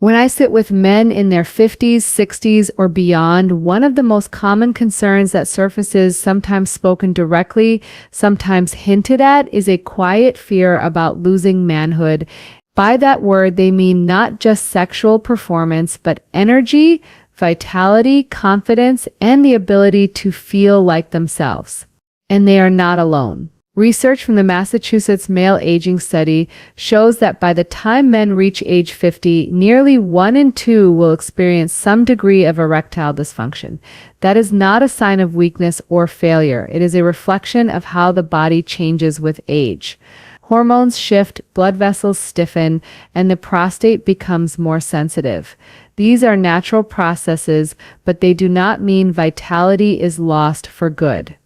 When I sit with men in their 50s, 60s, or beyond, one of the most common concerns that surfaces, sometimes spoken directly, sometimes hinted at, is a quiet fear about losing manhood. By that word, they mean not just sexual performance, but energy, vitality, confidence, and the ability to feel like themselves. And they are not alone. Research from the Massachusetts Male Aging Study shows that by the time men reach age 50, nearly 1 in 2 will experience some degree of erectile dysfunction. That is not a sign of weakness or failure. It is a reflection of how the body changes with age. Hormones shift, blood vessels stiffen, and the prostate becomes more sensitive. These are natural processes, but they do not mean vitality is lost for good.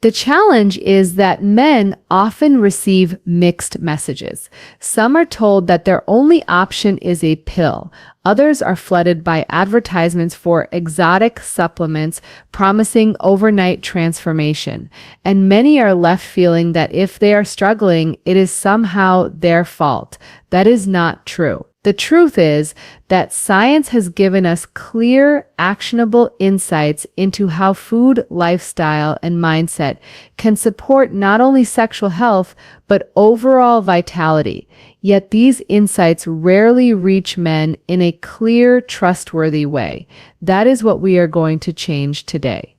The challenge is that men often receive mixed messages. Some are told that their only option is a pill. Others are flooded by advertisements for exotic supplements promising overnight transformation. And many are left feeling that if they are struggling, it is somehow their fault. That is not true. The truth is that science has given us clear, actionable insights into how food, lifestyle, and mindset can support not only sexual health, but overall vitality. Yet these insights rarely reach men in a clear, trustworthy way. That is what we are going to change today.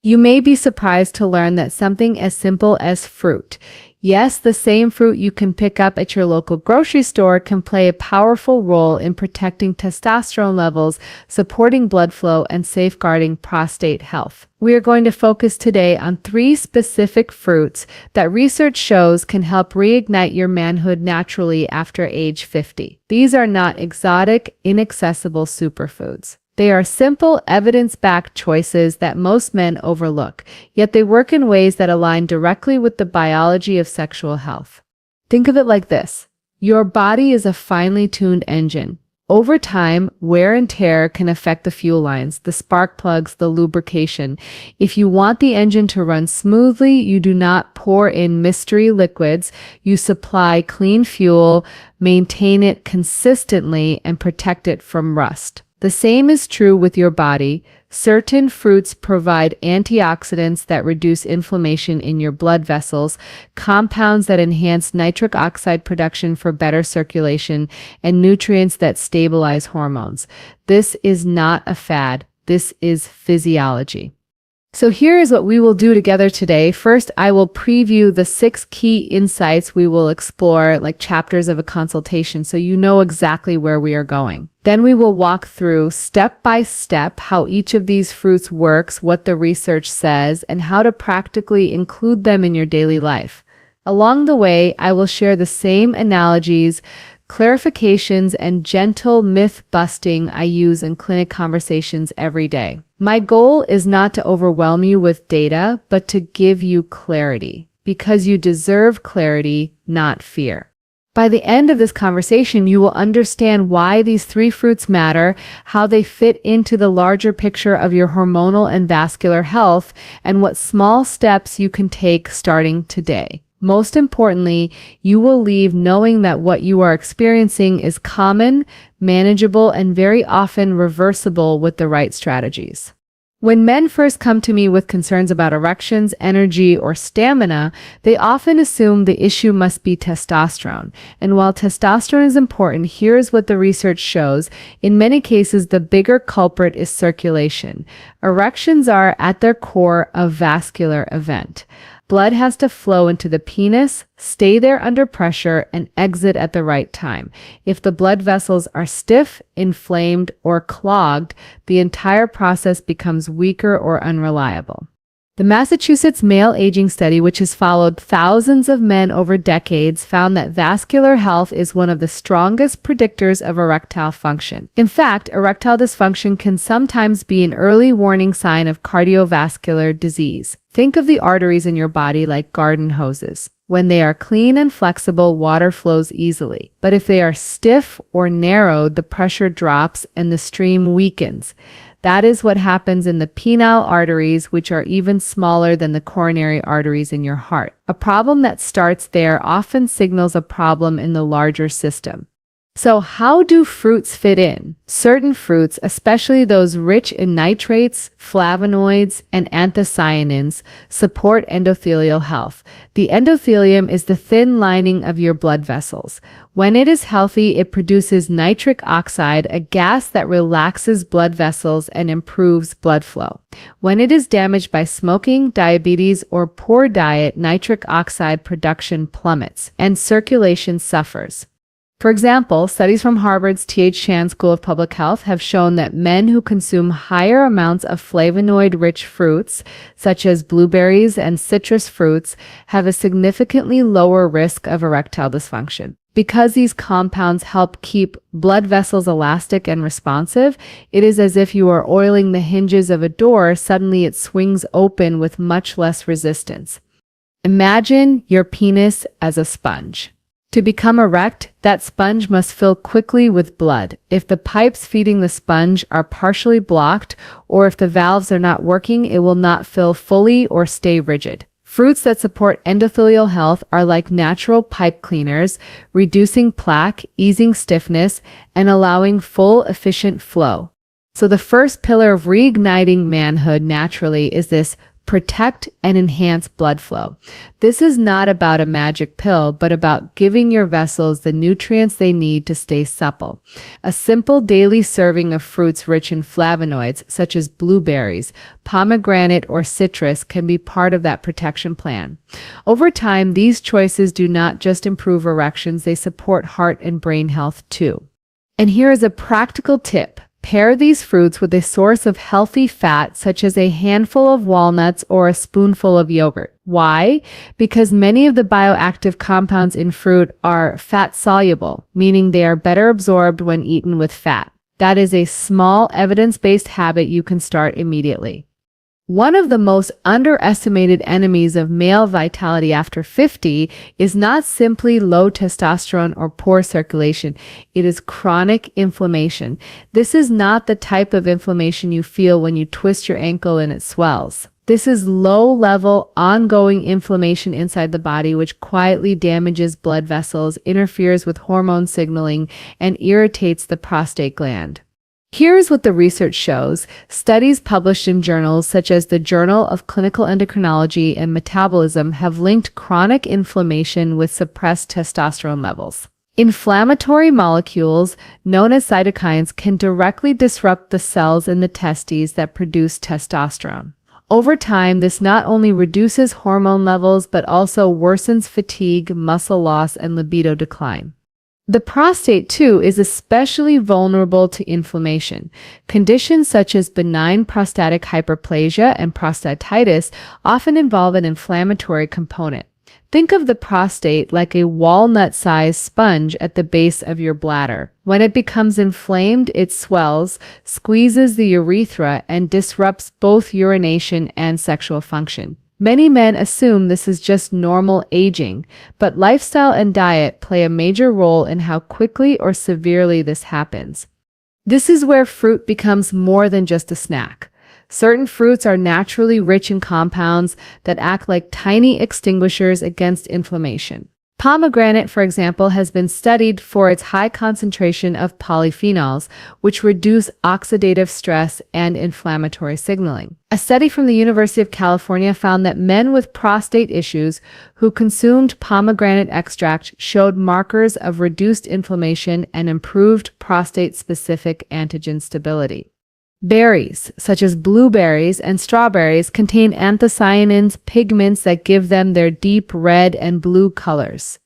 You may be surprised to learn that something as simple as fruit, yes, the same fruit you can pick up at your local grocery store, can play a powerful role in protecting testosterone levels, supporting blood flow, and safeguarding prostate health. We are going to focus today on 3 specific fruits that research shows can help reignite your manhood naturally after age 50. These are not exotic, inaccessible superfoods. They are simple, evidence-backed choices that most men overlook, yet they work in ways that align directly with the biology of sexual health. Think of it like this. Your body is a finely tuned engine. Over time, wear and tear can affect the fuel lines, the spark plugs, the lubrication. If you want the engine to run smoothly, you do not pour in mystery liquids. You supply clean fuel, maintain it consistently, and protect it from rust. The same is true with your body. Certain fruits provide antioxidants that reduce inflammation in your blood vessels, compounds that enhance nitric oxide production for better circulation, and nutrients that stabilize hormones. This is not a fad. This is physiology. So here is what we will do together today. First, I will preview the 6 key insights we will explore, like chapters of a consultation, so you know exactly where we are going. Then we will walk through step by step how each of these fruits works, what the research says, and how to practically include them in your daily life. Along the way, I will share the same analogies, clarifications, and gentle myth-busting I use in clinic conversations every day. My goal is not to overwhelm you with data, but to give you clarity, because you deserve clarity, not fear. By the end of this conversation, you will understand why these 3 fruits matter, how they fit into the larger picture of your hormonal and vascular health, and what small steps you can take starting today. Most importantly, you will leave knowing that what you are experiencing is common, manageable, and very often reversible with the right strategies. When men first come to me with concerns about erections, energy, or stamina, they often assume the issue must be testosterone. And while testosterone is important, here's what the research shows. In many cases, the bigger culprit is circulation. Erections are, at their core, a vascular event. Blood has to flow into the penis, stay there under pressure, and exit at the right time. If the blood vessels are stiff, inflamed, or clogged, the entire process becomes weaker or unreliable. The Massachusetts Male Aging Study, which has followed thousands of men over decades, found that vascular health is one of the strongest predictors of erectile function. In fact, erectile dysfunction can sometimes be an early warning sign of cardiovascular disease. Think of the arteries in your body like garden hoses. When they are clean and flexible, water flows easily. But if they are stiff or narrowed, the pressure drops and the stream weakens. That is what happens in the penile arteries, which are even smaller than the coronary arteries in your heart. A problem that starts there often signals a problem in the larger system. So how do fruits fit in? Certain fruits, especially those rich in nitrates, flavonoids, and anthocyanins, support endothelial health. The endothelium is the thin lining of your blood vessels. When it is healthy, it produces nitric oxide, a gas that relaxes blood vessels and improves blood flow. When it is damaged by smoking, diabetes, or poor diet, nitric oxide production plummets and circulation suffers. For example, studies from Harvard's T.H. Chan School of Public Health have shown that men who consume higher amounts of flavonoid-rich fruits, such as blueberries and citrus fruits, have a significantly lower risk of erectile dysfunction. Because these compounds help keep blood vessels elastic and responsive, it is as if you are oiling the hinges of a door. Suddenly it swings open with much less resistance. Imagine your penis as a sponge. To become erect, that sponge must fill quickly with blood. If the pipes feeding the sponge are partially blocked, or if the valves are not working, it will not fill fully or stay rigid. Fruits that support endothelial health are like natural pipe cleaners, reducing plaque, easing stiffness, and allowing full, efficient flow. So the first pillar of reigniting manhood naturally is this: protect and enhance blood flow. This is not about a magic pill, but about giving your vessels the nutrients they need to stay supple. A simple daily serving of fruits rich in flavonoids, such as blueberries, pomegranate, or citrus, can be part of that protection plan. Over time, these choices do not just improve erections, they support heart and brain health too. And here is a practical tip. Pair these fruits with a source of healthy fat, such as a handful of walnuts or a spoonful of yogurt. Why? Because many of the bioactive compounds in fruit are fat-soluble, meaning they are better absorbed when eaten with fat. That is a small, evidence-based habit you can start immediately. One of the most underestimated enemies of male vitality after 50 is not simply low testosterone or poor circulation. It is chronic inflammation. This is not the type of inflammation you feel when you twist your ankle and it swells. This is low-level, ongoing inflammation inside the body, which quietly damages blood vessels, interferes with hormone signaling, and irritates the prostate gland. Here's what the research shows. Studies published in journals such as the Journal of Clinical Endocrinology and Metabolism have linked chronic inflammation with suppressed testosterone levels. Inflammatory molecules, known as cytokines, can directly disrupt the cells in the testes that produce testosterone. Over time, this not only reduces hormone levels, but also worsens fatigue, muscle loss, and libido decline. The prostate, too, is especially vulnerable to inflammation. Conditions such as benign prostatic hyperplasia and prostatitis often involve an inflammatory component. Think of the prostate like a walnut-sized sponge at the base of your bladder. When it becomes inflamed, it swells, squeezes the urethra, and disrupts both urination and sexual function. Many men assume this is just normal aging, but lifestyle and diet play a major role in how quickly or severely this happens. This is where fruit becomes more than just a snack. Certain fruits are naturally rich in compounds that act like tiny extinguishers against inflammation. Pomegranate, for example, has been studied for its high concentration of polyphenols, which reduce oxidative stress and inflammatory signaling. A study from the University of California found that men with prostate issues who consumed pomegranate extract showed markers of reduced inflammation and improved prostate-specific antigen stability. Berries, such as blueberries and strawberries, contain anthocyanins, pigments that give them their deep red and blue colors.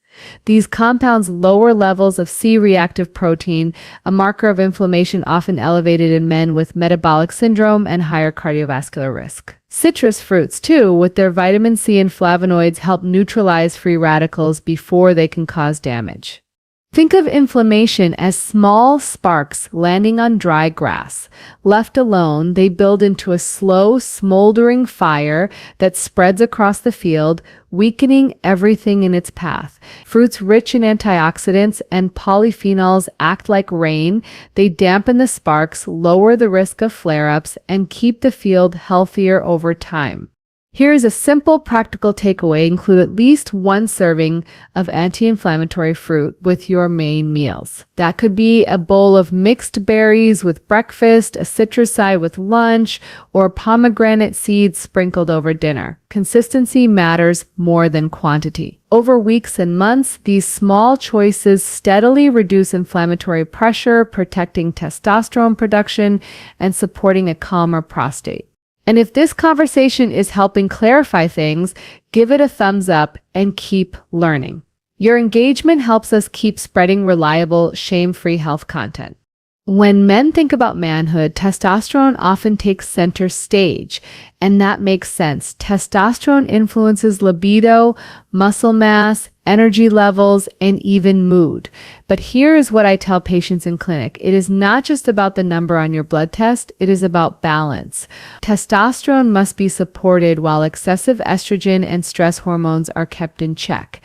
These compounds lower levels of C-reactive protein, a marker of inflammation often elevated in men with metabolic syndrome and higher cardiovascular risk. Citrus fruits, too, with their vitamin C and flavonoids, help neutralize free radicals before they can cause damage. Think of inflammation as small sparks landing on dry grass. Left alone, they build into a slow, smoldering fire that spreads across the field, weakening everything in its path. Fruits rich in antioxidants and polyphenols act like rain. They dampen the sparks, lower the risk of flare-ups, and keep the field healthier over time. Here is a simple practical takeaway. Include at least one serving of anti-inflammatory fruit with your main meals. That could be a bowl of mixed berries with breakfast, a citrus side with lunch, or pomegranate seeds sprinkled over dinner. Consistency matters more than quantity. Over weeks and months, these small choices steadily reduce inflammatory pressure, protecting testosterone production and supporting a calmer prostate. And if this conversation is helping clarify things, give it a thumbs up and keep learning. Your engagement helps us keep spreading reliable, shame-free health content. When men think about manhood, testosterone often takes center stage, and that makes sense. Testosterone influences libido, muscle mass, energy levels, and even mood. But here is what I tell patients in clinic. It is not just about the number on your blood test, it is about balance. Testosterone must be supported while excessive estrogen and stress hormones are kept in check.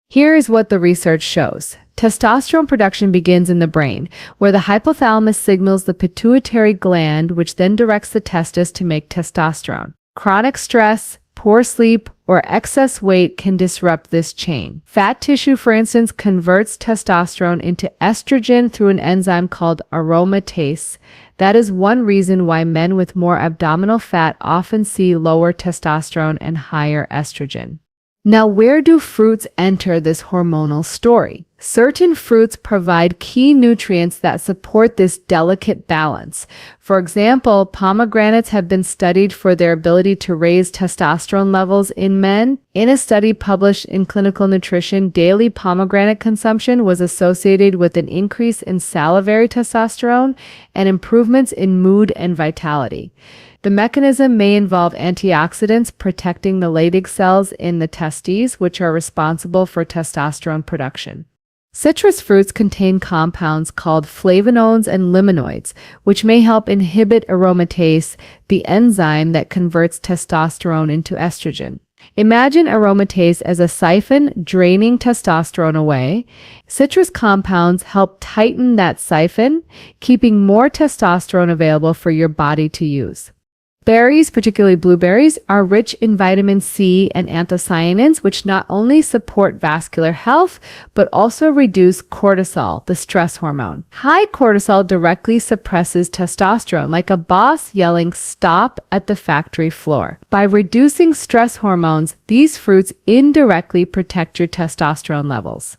Here is what the research shows. Testosterone production begins in the brain, where the hypothalamus signals the pituitary gland, which then directs the testes to make testosterone. Chronic stress, poor sleep, or excess weight can disrupt this chain. Fat tissue, for instance, converts testosterone into estrogen through an enzyme called aromatase. That is one reason why men with more abdominal fat often see lower testosterone and higher estrogen. Now, where do fruits enter this hormonal story? Certain fruits provide key nutrients that support this delicate balance. For example, pomegranates have been studied for their ability to raise testosterone levels in men. In a study published in Clinical Nutrition, daily pomegranate consumption was associated with an increase in salivary testosterone and improvements in mood and vitality. The mechanism may involve antioxidants protecting the Leydig cells in the testes, which are responsible for testosterone production. Citrus fruits contain compounds called flavonoids and limonoids, which may help inhibit aromatase, the enzyme that converts testosterone into estrogen. Imagine aromatase as a siphon draining testosterone away. Citrus compounds help tighten that siphon, keeping more testosterone available for your body to use. Berries, particularly blueberries, are rich in vitamin C and anthocyanins, which not only support vascular health, but also reduce cortisol, the stress hormone. High cortisol directly suppresses testosterone, like a boss yelling "stop" at the factory floor. By reducing stress hormones, these fruits indirectly protect your testosterone levels.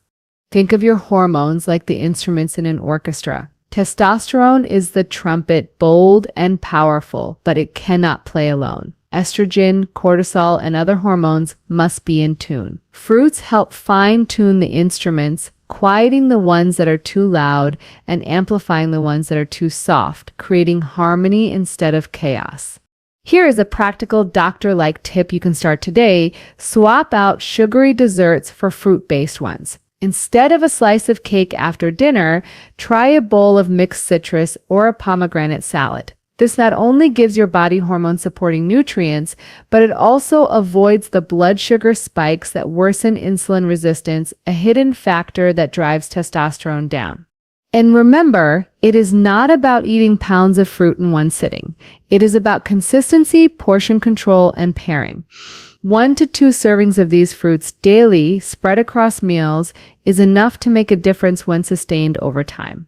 Think of your hormones like the instruments in an orchestra. Testosterone is the trumpet, bold and powerful, but it cannot play alone. Estrogen, cortisol, and other hormones must be in tune. Fruits help fine-tune the instruments, quieting the ones that are too loud and amplifying the ones that are too soft, creating harmony instead of chaos. Here is a practical doctor-like tip you can start today. Swap out sugary desserts for fruit-based ones. Instead of a slice of cake after dinner, try a bowl of mixed citrus or a pomegranate salad. This not only gives your body hormone-supporting nutrients, but it also avoids the blood sugar spikes that worsen insulin resistance, a hidden factor that drives testosterone down. And remember, it is not about eating pounds of fruit in one sitting. It is about consistency, portion control, and pairing. 1 to 2 servings of these fruits daily, spread across meals, is enough to make a difference when sustained over time.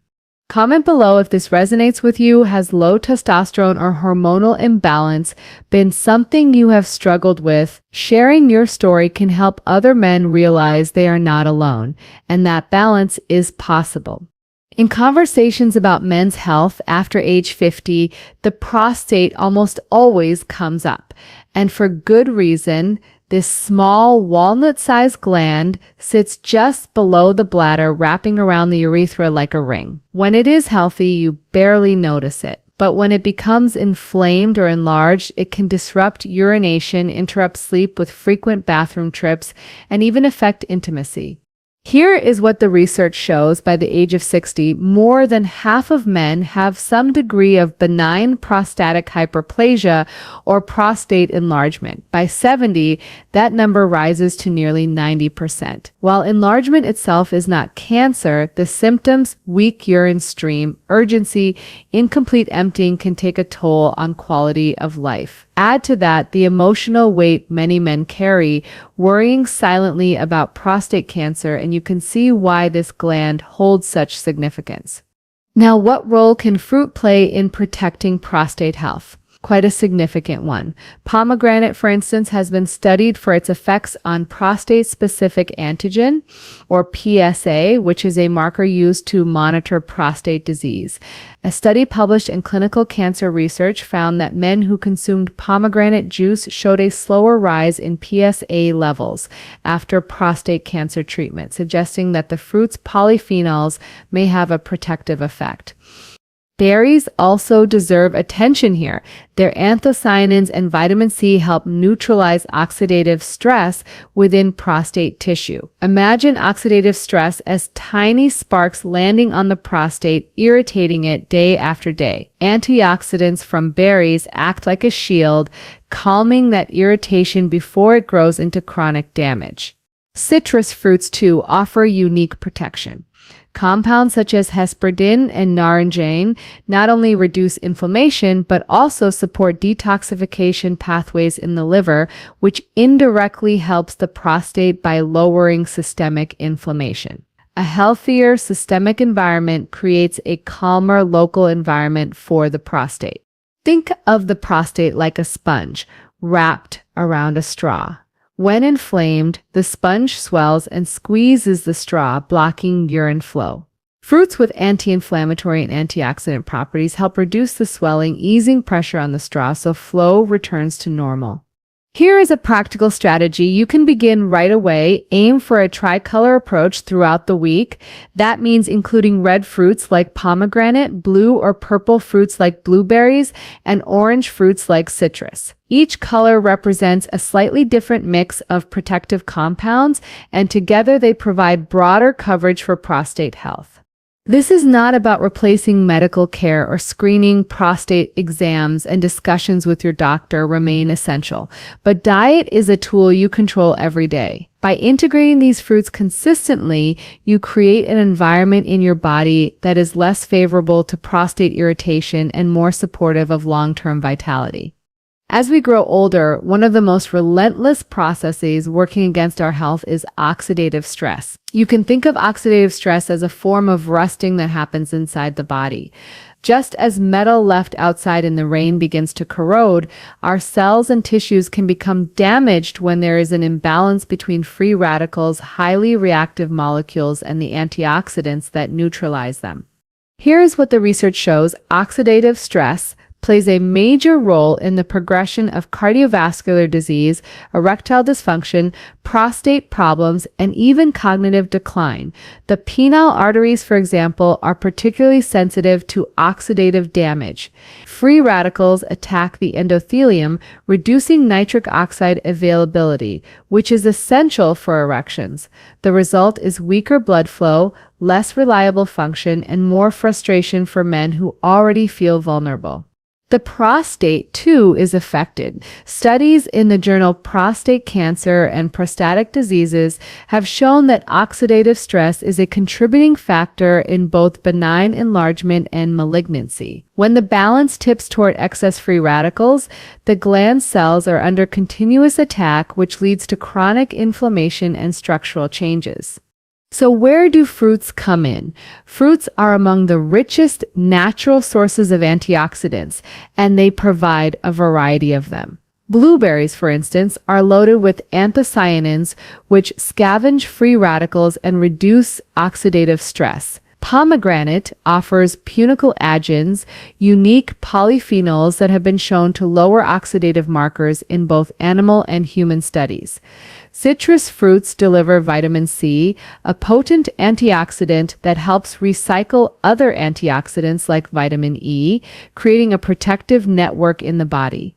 Comment below if this resonates with you. Has low testosterone or hormonal imbalance been something you have struggled with? Sharing your story can help other men realize they are not alone, and that balance is possible. In conversations about men's health after age 50, the prostate almost always comes up. And for good reason. This small walnut-sized gland sits just below the bladder, wrapping around the urethra like a ring. When it is healthy, you barely notice it. But when it becomes inflamed or enlarged, it can disrupt urination, interrupt sleep with frequent bathroom trips, and even affect intimacy. Here is what the research shows. By the age of 60, more than half of men have some degree of benign prostatic hyperplasia or prostate enlargement. By 70, that number rises to nearly 90%. While enlargement itself is not cancer, the symptoms, weak urine stream, urgency, incomplete emptying can take a toll on quality of life. Add to that the emotional weight many men carry, worrying silently about prostate cancer, and you can see why this gland holds such significance. Now, what role can fruit play in protecting prostate health? Quite a significant one. Pomegranate, for instance, has been studied for its effects on prostate-specific antigen, or PSA, which is a marker used to monitor prostate disease. A study published in Clinical Cancer Research found that men who consumed pomegranate juice showed a slower rise in PSA levels after prostate cancer treatment, suggesting that the fruit's polyphenols may have a protective effect. Berries also deserve attention here. Their anthocyanins and vitamin C help neutralize oxidative stress within prostate tissue. Imagine oxidative stress as tiny sparks landing on the prostate, irritating it day after day. Antioxidants from berries act like a shield, calming that irritation before it grows into chronic damage. Citrus fruits, too, offer unique protection. Compounds such as hesperidin and naringine not only reduce inflammation, but also support detoxification pathways in the liver, which indirectly helps the prostate by lowering systemic inflammation. A healthier systemic environment creates a calmer local environment for the prostate. Think of the prostate like a sponge wrapped around a straw. When inflamed, the sponge swells and squeezes the straw, blocking urine flow. Fruits with anti-inflammatory and antioxidant properties help reduce the swelling, easing pressure on the straw so flow returns to normal. Here is a practical strategy you can begin right away. Aim for a tricolor approach throughout the week. That means including red fruits like pomegranate, blue or purple fruits like blueberries, and orange fruits like citrus. Each color represents a slightly different mix of protective compounds, and together they provide broader coverage for prostate health. This is not about replacing medical care or screening. Prostate exams and discussions with your doctor remain essential, but diet is a tool you control every day. By integrating these fruits consistently, you create an environment in your body that is less favorable to prostate irritation and more supportive of long-term vitality. As we grow older, one of the most relentless processes working against our health is oxidative stress. You can think of oxidative stress as a form of rusting that happens inside the body. Just as metal left outside in the rain begins to corrode, our cells and tissues can become damaged when there is an imbalance between free radicals, highly reactive molecules, and the antioxidants that neutralize them. Here is what the research shows. Oxidative stress plays a major role in the progression of cardiovascular disease, erectile dysfunction, prostate problems, and even cognitive decline. The penile arteries, for example, are particularly sensitive to oxidative damage. Free radicals attack the endothelium, reducing nitric oxide availability, which is essential for erections. The result is weaker blood flow, less reliable function, and more frustration for men who already feel vulnerable. The prostate, too, is affected. Studies in the journal Prostate Cancer and Prostatic Diseases have shown that oxidative stress is a contributing factor in both benign enlargement and malignancy. When the balance tips toward excess free radicals, the gland cells are under continuous attack, which leads to chronic inflammation and structural changes. So where do fruits come in? Fruits are among the richest natural sources of antioxidants, and they provide a variety of them. Blueberries, for instance, are loaded with anthocyanins, which scavenge free radicals and reduce oxidative stress. Pomegranate offers punicle-agens, unique polyphenols that have been shown to lower oxidative markers in both animal and human studies. Citrus fruits deliver vitamin C, a potent antioxidant that helps recycle other antioxidants like vitamin E, creating a protective network in the body.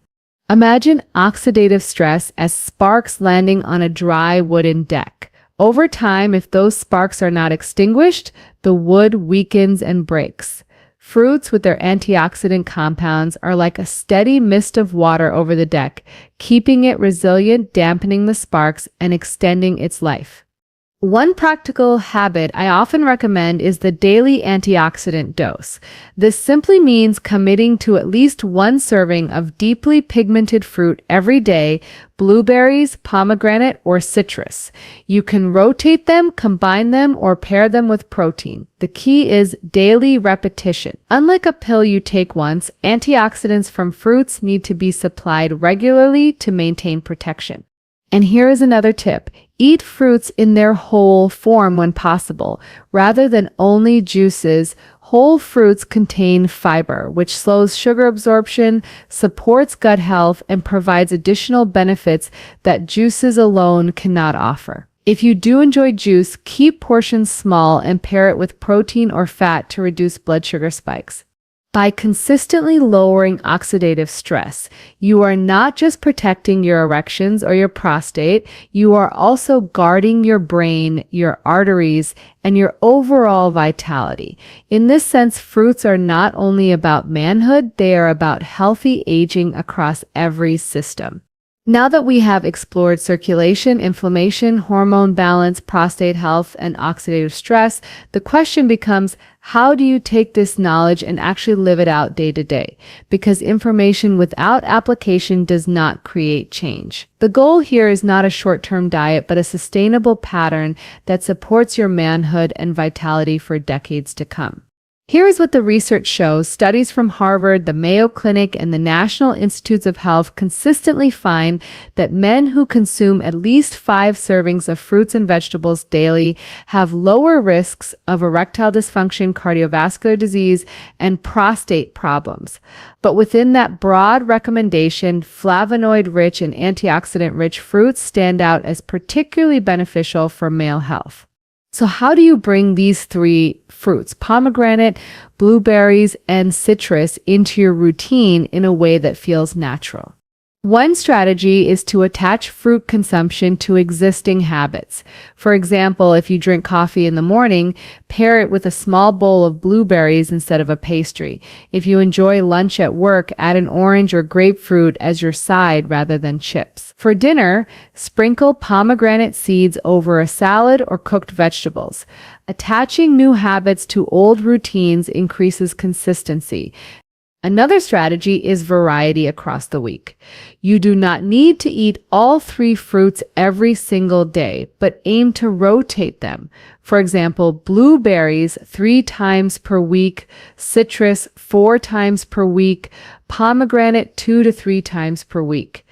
Imagine oxidative stress as sparks landing on a dry wooden deck. Over time, if those sparks are not extinguished, the wood weakens and breaks. Fruits with their antioxidant compounds are like a steady mist of water over the deck, keeping it resilient, dampening the sparks, and extending its life. One practical habit I often recommend is the daily antioxidant dose. This simply means committing to at least one serving of deeply pigmented fruit every day: blueberries, pomegranate, or citrus. You can rotate them, combine them, or pair them with protein. The key is daily repetition. Unlike a pill you take once, antioxidants from fruits need to be supplied regularly to maintain protection. And here is another tip. Eat fruits in their whole form when possible, rather than only juices. Whole fruits contain fiber, which slows sugar absorption, supports gut health, and provides additional benefits that juices alone cannot offer. If you do enjoy juice, keep portions small and pair it with protein or fat to reduce blood sugar spikes. By consistently lowering oxidative stress, you are not just protecting your erections or your prostate, you are also guarding your brain, your arteries, and your overall vitality. In this sense, fruits are not only about manhood, they are about healthy aging across every system. Now that we have explored circulation, inflammation, hormone balance, prostate health, and oxidative stress, the question becomes, how do you take this knowledge and actually live it out day to day? Because information without application does not create change. The goal here is not a short-term diet, but a sustainable pattern that supports your manhood and vitality for decades to come. Here is what the research shows. Studies from Harvard, the Mayo Clinic, and the National Institutes of Health consistently find that men who consume at least 5 servings of fruits and vegetables daily have lower risks of erectile dysfunction, cardiovascular disease, and prostate problems. But within that broad recommendation, flavonoid-rich and antioxidant-rich fruits stand out as particularly beneficial for male health. So how do you bring these 3 fruits, pomegranate, blueberries, and citrus, into your routine in a way that feels natural? One strategy is to attach fruit consumption to existing habits. For example, if you drink coffee in the morning, pair it with a small bowl of blueberries instead of a pastry. If you enjoy lunch at work, add an orange or grapefruit as your side rather than chips. For dinner, sprinkle pomegranate seeds over a salad or cooked vegetables. Attaching new habits to old routines increases consistency. Another strategy is variety across the week. You do not need to eat all 3 fruits every single day, but aim to rotate them. For example, blueberries 3 times per week, citrus 4 times per week, pomegranate 2 to 3 times per week.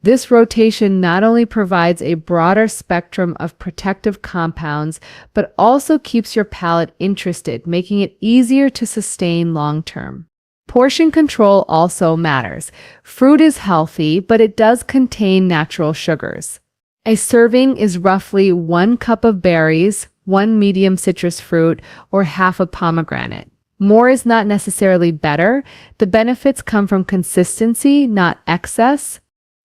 This rotation not only provides a broader spectrum of protective compounds, but also keeps your palate interested, making it easier to sustain long term. Portion control also matters. Fruit is healthy, but it does contain natural sugars. A serving is roughly 1 cup of berries, 1 medium citrus fruit, or half a pomegranate. More is not necessarily better. The benefits come from consistency, not excess.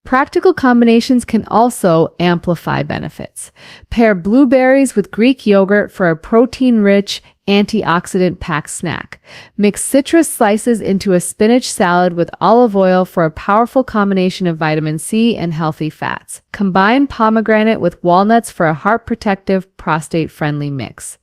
Practical combinations can also amplify benefits. Pair blueberries with Greek yogurt for a protein-rich, antioxidant-packed snack. Mix citrus slices into a spinach salad with olive oil for a powerful combination of vitamin C and healthy fats. Combine pomegranate with walnuts for a heart-protective, prostate-friendly mix.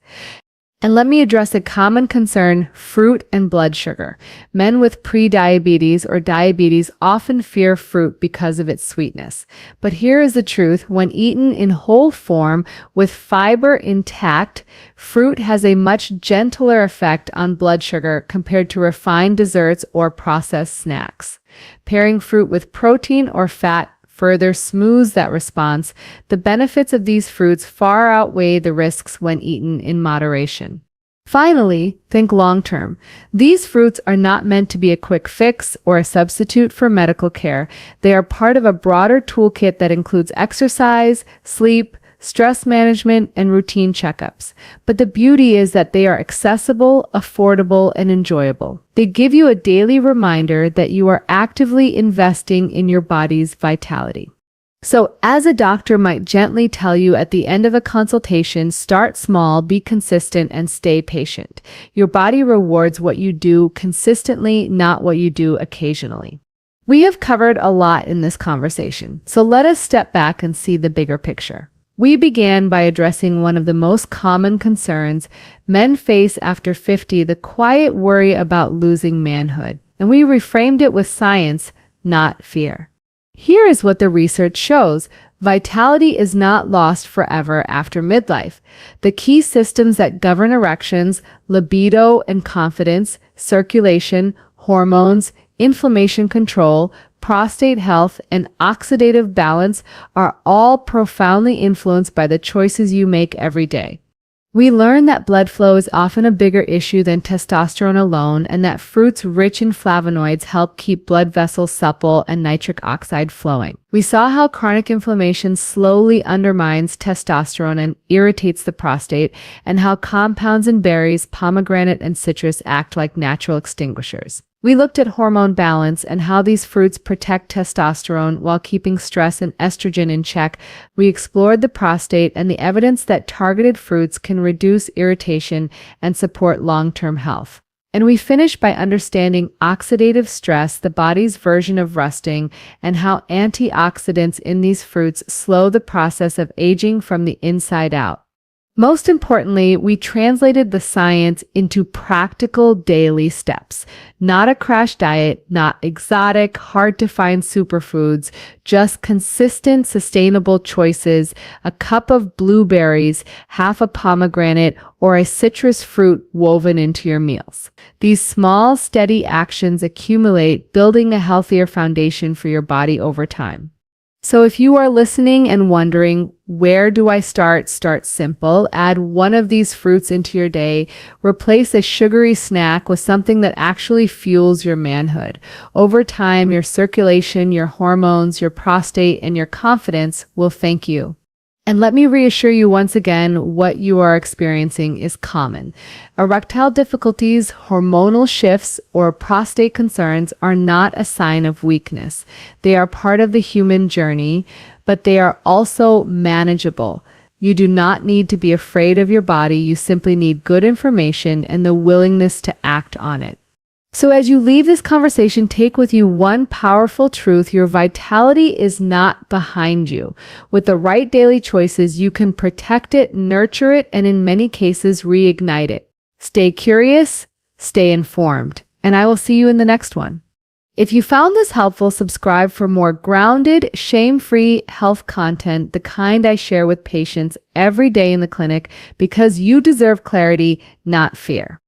And let me address a common concern: fruit and blood sugar. Men with pre-diabetes or diabetes often fear fruit because of its sweetness. But here is the truth: when eaten in whole form with fiber intact, fruit has a much gentler effect on blood sugar compared to refined desserts or processed snacks. Pairing fruit with protein or fat further smooths that response. The benefits of these fruits far outweigh the risks when eaten in moderation. Finally, think long-term. These fruits are not meant to be a quick fix or a substitute for medical care. They are part of a broader toolkit that includes exercise, sleep, stress management, and routine checkups. But the beauty is that they are accessible, affordable, and enjoyable. They give you a daily reminder that you are actively investing in your body's vitality. So, as a doctor might gently tell you at the end of a consultation, start small, be consistent, and stay patient. Your body rewards what you do consistently, not what you do occasionally. We have covered a lot in this conversation, so let us step back and see the bigger picture. We began by addressing one of the most common concerns men face after 50, the quiet worry about losing manhood. And we reframed it with science, not fear. Here is what the research shows. Vitality is not lost forever after midlife. The key systems that govern erections, libido and confidence, circulation, hormones, inflammation control, prostate health, and oxidative balance are all profoundly influenced by the choices you make every day. We learn that blood flow is often a bigger issue than testosterone alone, and that fruits rich in flavonoids help keep blood vessels supple and nitric oxide flowing. We saw how chronic inflammation slowly undermines testosterone and irritates the prostate, and how compounds in berries, pomegranate, and citrus act like natural extinguishers. We looked at hormone balance and how these fruits protect testosterone while keeping stress and estrogen in check. We explored the prostate and the evidence that targeted fruits can reduce irritation and support long-term health. And we finished by understanding oxidative stress, the body's version of rusting, and how antioxidants in these fruits slow the process of aging from the inside out. Most importantly, we translated the science into practical daily steps. Not a crash diet, not exotic, hard-to-find superfoods, just consistent, sustainable choices, a cup of blueberries, half a pomegranate, or a citrus fruit woven into your meals. These small, steady actions accumulate, building a healthier foundation for your body over time. So if you are listening and wondering, where do I start? Start simple. Add one of these fruits into your day. Replace a sugary snack with something that actually fuels your manhood. Over time, your circulation, your hormones, your prostate, and your confidence will thank you. And let me reassure you once again, what you are experiencing is common. Erectile difficulties, hormonal shifts, or prostate concerns are not a sign of weakness. They are part of the human journey, but they are also manageable. You do not need to be afraid of your body. You simply need good information and the willingness to act on it. So as you leave this conversation, take with you one powerful truth. Your vitality is not behind you. With the right daily choices, you can protect it, nurture it, and in many cases, reignite it. Stay curious, stay informed, and I will see you in the next one. If you found this helpful, subscribe for more grounded, shame-free health content, the kind I share with patients every day in the clinic, because you deserve clarity, not fear.